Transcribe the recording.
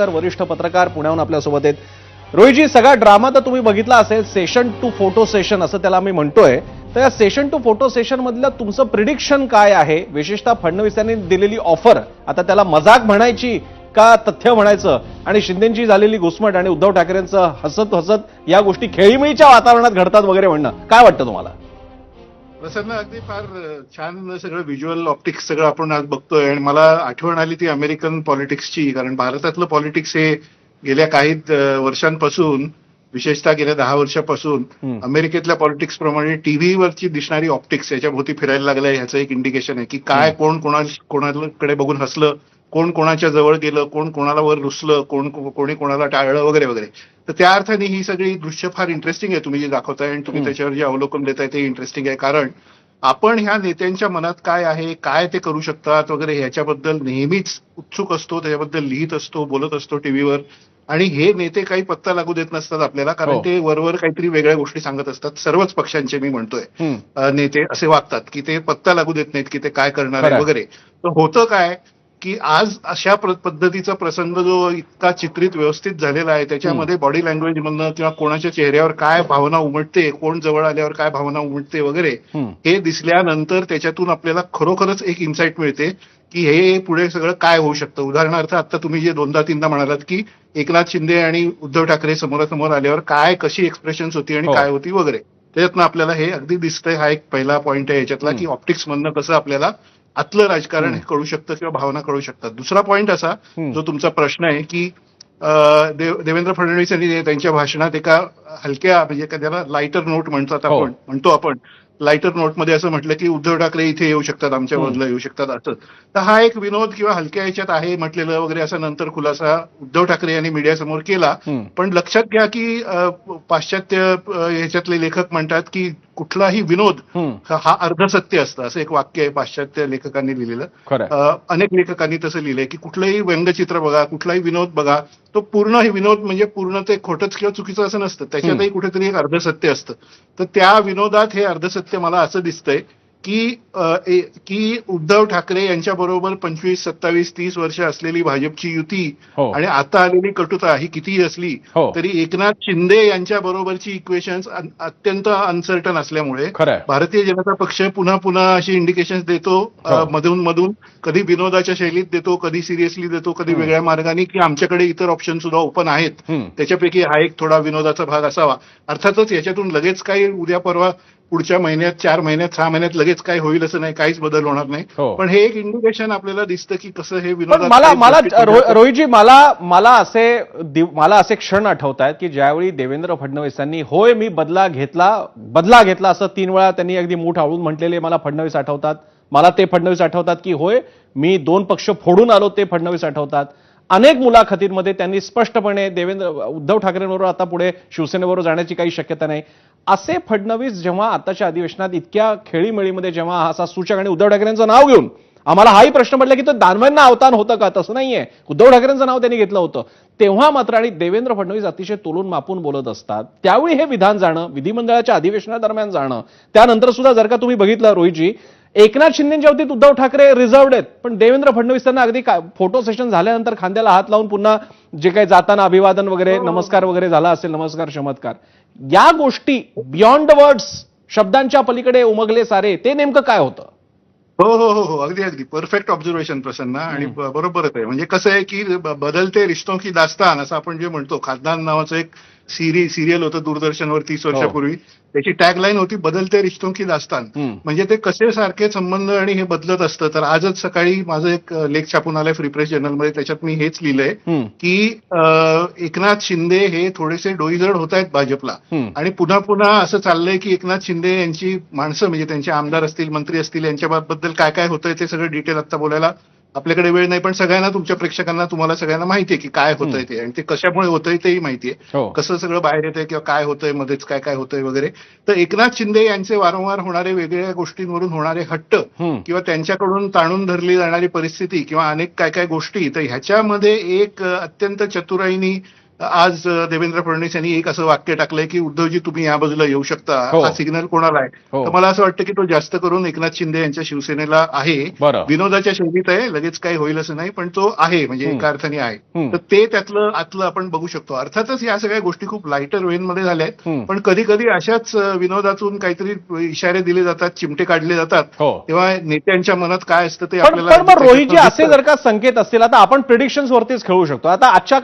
चांदवडकर वरिष्ठ पत्रकार पुण्याहून आपल्यासोबत आहेत। रोहितजी, सगळा ड्रामा तर तुम्ही बघितला असेल, सेशन टू फोटो सेशन असं त्याला मी म्हणतोय। तर या सेशन टू फोटो सेशन मधलं तुमचं प्रिडिक्शन काय आहे? विशेषतः फडणवीस यांनी दिलेली ऑफर आता त्याला मजाक म्हणायची का तथ्य म्हणायचं, आणि शिंदेची झालेली घुसमट आणि उद्धव ठाकरेंचं हसत हसत या गोष्टी खेळीमेळीच्या वातावरणात घडतात वगैरे म्हणणं, काय वाटतं तुम्हाला? प्रसन्न, अगदी फार छान सगळं व्हिज्युअल ऑप्टिक्स सगळं आपण आज बघतोय आणि मला आठवण आली ती अमेरिकन पॉलिटिक्सची. कारण भारतातलं पॉलिटिक्स हे गेल्या काही वर्षांपासून, विशेषतः गेल्या 10 वर्षापासून अमेरिकेतल्या पॉलिटिक्स प्रमाणे टीव्हीवरची दिसणारी ऑप्टिक्स याच्या भोवती फिरायला लागलंय, ह्याचं एक इंडिकेशन आहे की काय कोण कोणाकडे बघून हसलं, कोण कोणाच्या जवळ गेलं, कोण कोणाला वर रुसलं, कोणी कोणाला टाळलं वगैरे वगैरे. तर त्या अर्थाने ही सगळी दृश्य फार इंटरेस्टिंग आहे तुम्ही जे दाखवताय आणि तुम्ही त्याच्यावर जे अवलोकन देताय ते इंटरेस्टिंग आहे. कारण आपण ह्या नेत्यांच्या मनात काय आहे, काय ते करू शकतात वगैरे ह्याच्याबद्दल नेहमीच उत्सुक असतो, त्याच्याबद्दल लिहित असतो, बोलत असतो टीव्हीवर. आणि हे नेते काही पत्ता लागू देत नसतात आपल्याला, कारण ते वरवर काहीतरी वेगळ्या गोष्टी सांगत असतात. सर्वच पक्षांचे मी म्हणतोय नेते असे वागतात की ते पत्ता लागू देत नाहीत की ते काय करणार आहे वगैरे. तर होतं काय की आज अशा पद्धतीचा प्रसंग जो इतका चित्रित व्यवस्थित झालेला आहे, त्याच्यामध्ये बॉडी लँग्वेज मधनं किंवा कोणाच्या चेहऱ्यावर काय भावना उमटते, कोण जवळ आल्यावर काय भावना उमटते वगैरे हे दिसल्यानंतर त्याच्यातून आपल्याला खरोखरच एक इन्साइट मिळते की हे पुढे सगळं काय होऊ शकतं. उदाहरणार्थ आता तुम्ही जे 2दा-3दा म्हणालात की एकनाथ शिंदे आणि उद्धव ठाकरे समोरासमोर आल्यावर काय कशी एक्सप्रेशन्स होती आणि काय होती वगैरे, त्याच्यातनं आपल्याला हे अगदी दिसतंय. हा एक पहिला पॉईंट आहे याच्यातला की ऑप्टिक्स मधनं कसं आपल्याला आतलं राजकारण हे कळू शकतं किंवा भावना कळू शकतात. दुसरा पॉइंट असा जो तुमचा प्रश्न आहे की देवेंद्र फडणवीस यांनी त्यांच्या भाषणात एका हलक्या, म्हणजे त्याला लाइटर नोट म्हणतो आपण लाइटर नोटमध्ये असं म्हटलं की उद्धव ठाकरे इथे येऊ शकतात, आमच्या बाजूला येऊ शकतात असं. तर हा एक विनोद किंवा हलक्या ह्याच्यात आहे म्हटलेलं वगैरे, असा नंतर खुलासा उद्धव ठाकरे यांनी मीडियासमोर केला. पण लक्षात घ्या की पाश्चात्य ह्याच्यातले लेखक म्हणतात की कुठलाही विनोद हा अर्धसत्य असतं, असं एक वाक्य आहे पाश्चात्य लेखकांनी लिहिलेलं. अनेक लेखकांनी तसं लिहिलंय की कुठलंही व्यंगचित्र बघा, कुठलाही विनोद बघा, तो पूर्ण हे विनोद म्हणजे पूर्ण ते खोटंच किंवा चुकीचं असं नसतं, त्याच्यातही कुठेतरी एक अर्धसत्य असतं. तर त्या विनोदात हे अर्धसत्य मला असं दिसतंय की उद्धव ठाकरे यांच्या बरोबर 25, 27, 30 वर्ष असलेली भाजपची युती आणि आता आलेली कटुता ही कितीही असली तरी एकनाथ शिंदे यांच्या बरोबरची इक्वेशन्स अत्यंत अनसर्टन असल्यामुळे भारतीय जनता पक्ष पुन्हा पुन्हा अशी इंडिकेशन्स देतो, मधून मधून कधी विनोदाच्या शैलीत देतो, कधी सिरियसली देतो, कधी वेगळ्या मार्गाने, की आमच्याकडे इतर ऑप्शन सुद्धा ओपन आहेत, त्याच्यापैकी हा एक थोडा विनोदाचा भाग असावा. अर्थातच याच्यातून लगेच काही उद्या परवा पुढच्या महिन्यात, 4 महिन्यात, 6 महिन्यात लगेच काय होईल असं नाही, काहीच बदल होणार नाही. पण हे एक इंडिकेशन आपल्याला दिसतं की कसं हे विनोद. रोहितजी, मला असे क्षण आठवत आहेत की ज्यावेळी देवेंद्र फडणवीसांनी होय मी बदला घेतला असं 3 वेळा त्यांनी अगदी मूठ आवळून म्हटलेले मला फडणवीस आठवतात, मला ते फडणवीस आठवतात, की होय मी 2 पक्ष फोडून आलो ते फडणवीस आठवतात. अनेक मुलाखतींमध्ये त्यांनी स्पष्टपणे उद्धव ठाकरेंबरोबर आता पुढे शिवसेनेबरोबर जाण्याची काही शक्यता नाही असे फडणवीस जेव्हा आताच्या अधिवेशनात इतक्या खेळीमेळीमध्ये जेव्हा असा सूचक आणि उद्धव ठाकरेंचं नाव घेऊन आम्हाला हाही प्रश्न पडला की तो दानवांना अवतान होतं का? तसं नाहीये, उद्धव ठाकरेंचं नाव त्यांनी घेतलं होतं तेव्हा मात्र. आणि देवेंद्र फडणवीस अतिशय तोलून मापून बोलत असतात त्यावेळी हे विधान जाणं, विधिमंडळाच्या अधिवेशनादरम्यान जाणं, त्यानंतर सुद्धा जर का तुम्ही बघितलं रोहितजी, एकनाथ शिंदेच्या बाबतीत उद्धव ठाकरे रिझर्व्ड आहेत, पण देवेंद्र फडणवीस त्यांना अगदी फोटो सेशन झाल्यानंतर खांद्याला हात लावून पुन्हा जे काही जाताना अभिवादन वगैरे, नमस्कार वगैरे झाला असेल, नमस्कार चमत्कार, या गोष्टी बियॉन्ड वर्ड्स, शब्दांच्या पलीकडे उमगले सारे, ते नेमकं काय होतं? हो हो हो हो, अगदी अगदी परफेक्ट ऑब्झर्वेशन प्रसन्न, आणि बरोबरच आहे. म्हणजे कसं आहे की बदलते रिश्तों की दास्तान असं आपण जे म्हणतो, खानदान नावाचं एक सिरियल होतं दूरदर्शनवर 30 वर्षापूर्वी, त्याची टॅगलाईन होती बदलते रिश्तों की दास्तान. म्हणजे ते कसे सारखे संबंध आणि हे बदलत असतं. तर आजच सकाळी माझं एक लेख छापून आलाय फ्री प्रेस जर्नलमध्ये, त्याच्यात मी हेच लिहिलंय की एकनाथ शिंदे हे थोडेसे डोईजड होत आहेत भाजपला, आणि पुन्हा पुन्हा असं चाललंय की एकनाथ शिंदे यांची माणसं, म्हणजे त्यांचे आमदार असतील, मंत्री असतील, यांच्याबद्दल काय काय होतंय ते सगळं डिटेल आता बोलायला आपल्याकडे वेळ नाही, पण सगळ्यांना, तुमच्या प्रेक्षकांना, तुम्हाला सगळ्यांना माहितीये की काय होतंय ते, आणि ते कशामुळे होतंय तेही माहितीये, कसं सगळं बाहेर येतंय किंवा काय होतंय मध्येच काय काय होतंय वगैरे. तर एकनाथ शिंदे यांचे वारंवार होणारे वेगवेगळ्या गोष्टींवरून होणारे हट्ट किंवा त्यांच्याकडून ताणून धरली जाणारी परिस्थिती किंवा अनेक काय काय गोष्टी, तर ह्याच्यामध्ये एक अत्यंत चतुराईनी आज देवेंद्र फडणवीस यांनी एक असं वाक्य टाकलंय की उद्धवजी तुम्ही या बाजूला येऊ शकता, हो. हा सिग्नल कोणाला आहे? हो. तर मला असं वाटतं की तो जास्त करून एकनाथ शिंदे यांच्या शिवसेनेला आहे. बरं. विनोदाच्या शैलीत आहे, लगेच काही होईल असं नाही, पण तो आहे, म्हणजे एका अर्थाने आहे. तर ते त्यातलं आतलं आपण बघू शकतो. अर्थातच या सगळ्या गोष्टी खूप लाईटर वेनमध्ये झाल्या आहेत, पण कधी कधी अशाच विनोदातून काहीतरी इशारे दिले जातात, चिमटे काढले जातात, हो. तेव्हा नेत्यांच्या मनात काय असतं ते पण आपल्याला रोहितजी असे दिसतं. जर का संकेत असतील, आता आपण प्रिडिक्शन्स वरतीच खेळू शकतो. आता आजच्या